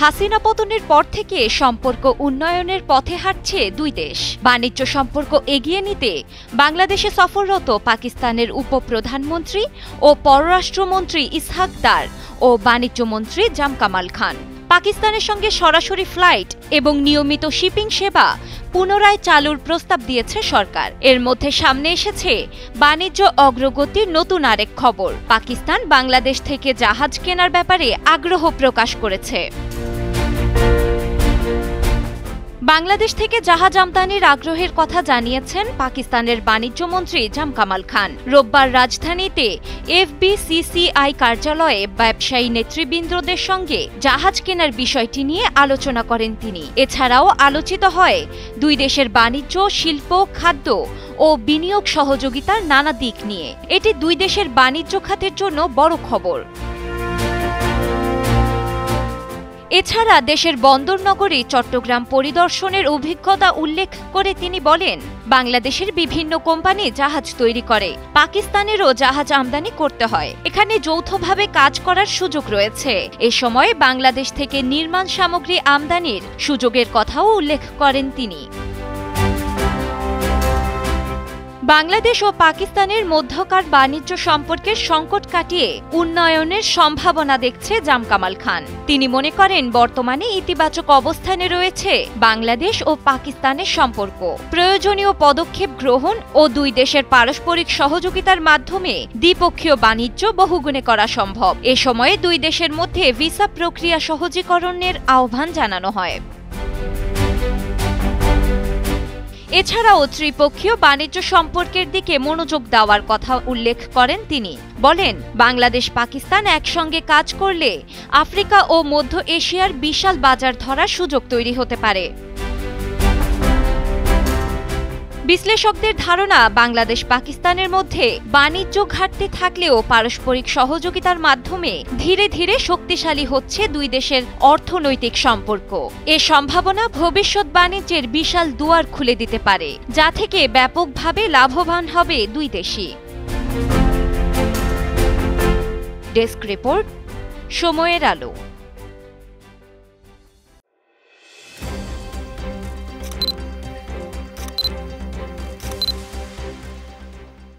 হাসিনা পতনের পর থেকে সম্পর্ক উন্নয়নের পথে হাঁটছে দুই দেশ। বাণিজ্য সম্পর্ক এগিয়ে নিতে বাংলাদেশে সফররত পাকিস্তানের উপপ্রধানমন্ত্রী ও পররাষ্ট্রমন্ত্রী ইসহাক দার ও বাণিজ্য মন্ত্রী জাম কামাল খান পাকিস্তানের সঙ্গে সরাসরি ফ্লাইট এবং নিয়মিত শিপিং সেবা পুনরায় চালুর প্রস্তাব দিয়েছে সরকার। এর মধ্যে সামনে এসেছে বাণিজ্য অগ্রগতির নতুন আরেক খবর। পাকিস্তান বাংলাদেশ থেকে জাহাজ কেনার ব্যাপারে আগ্রহ প্রকাশ করেছে। বাংলাদেশ থেকে জাহাজ আমদানির আগ্রহের কথা জানিয়েছেন পাকিস্তানের বাণিজ্য মন্ত্রী জাম কামাল খান। রোববার রাজধানীতে এফবিসিসিআই কার্যালয়ে ব্যবসায়ী নেতৃবৃন্দদের সঙ্গে জাহাজ কেনার বিষয়টি নিয়ে আলোচনা করেন তিনি। এছাড়াও আলোচিত হয় দুই দেশের বাণিজ্য, শিল্প, খাদ্য ও বিনিয়োগ সহযোগিতার নানা দিক নিয়ে। এটি দুই দেশের বাণিজ্য খাতের জন্য বড় খবর। এছাড়া দেশের বন্দর নগরী চট্টগ্রাম পরিদর্শনের অভিজ্ঞতা উল্লেখ করে তিনি বলেন, বাংলাদেশের বিভিন্ন কোম্পানি জাহাজ তৈরি করে, পাকিস্তানেরও জাহাজ আমদানি করতে হয়। এখানে যৌথভাবে কাজ করার সুযোগ রয়েছে। এ সময় বাংলাদেশ থেকে নির্মাণ সামগ্রী আমদানির সুযোগের কথাও উল্লেখ করেন তিনি। বাংলাদেশ ও পাকিস্তানের মধ্যকার বাণিজ্য সম্পর্কের সংকট কাটিয়ে উন্নয়নের সম্ভাবনা দেখছে জাম কামাল খান। তিনি মনে করেন বর্তমানে ইতিবাচক অবস্থানে রয়েছে বাংলাদেশ ও পাকিস্তানের সম্পর্ক। প্রয়োজনীয় পদক্ষেপ গ্রহণ ও দুই দেশের পারস্পরিক সহযোগিতার মাধ্যমে দ্বিপক্ষীয় বাণিজ্য বহুগুণে করা সম্ভব। এ সময়ে দুই দেশের মধ্যে ভিসা প্রক্রিয়া সহজীকরণের আহ্বান জানানো হয়। এছাড়াও ত্রিপক্ষীয় বাণিজ্য সম্পর্কের দিকে মনোযোগ দেওয়ার কথা উল্লেখ করেন তিনি। বলেন, বাংলাদেশ পাকিস্তান একসঙ্গে কাজ করলে আফ্রিকা ও মধ্য এশিয়ার বিশাল বাজার ধরার সুযোগ তৈরি হতে পারে। বিশ্লেষকদের ধারণা, বাংলাদেশ পাকিস্তানের মধ্যে বাণিজ্য ঘাটতি থাকলেও পারস্পরিক সহযোগিতার মাধ্যমে ধীরে ধীরে শক্তিশালী হচ্ছে দুই দেশের অর্থনৈতিক সম্পর্ক। এ সম্ভাবনা ভবিষ্যৎ বাণিজ্যের বিশাল দুয়ার খুলে দিতে পারে, যা থেকে ব্যাপকভাবে লাভবান হবে দুই দেশই। ডেস্ক রিপোর্ট, সময়ের আলো।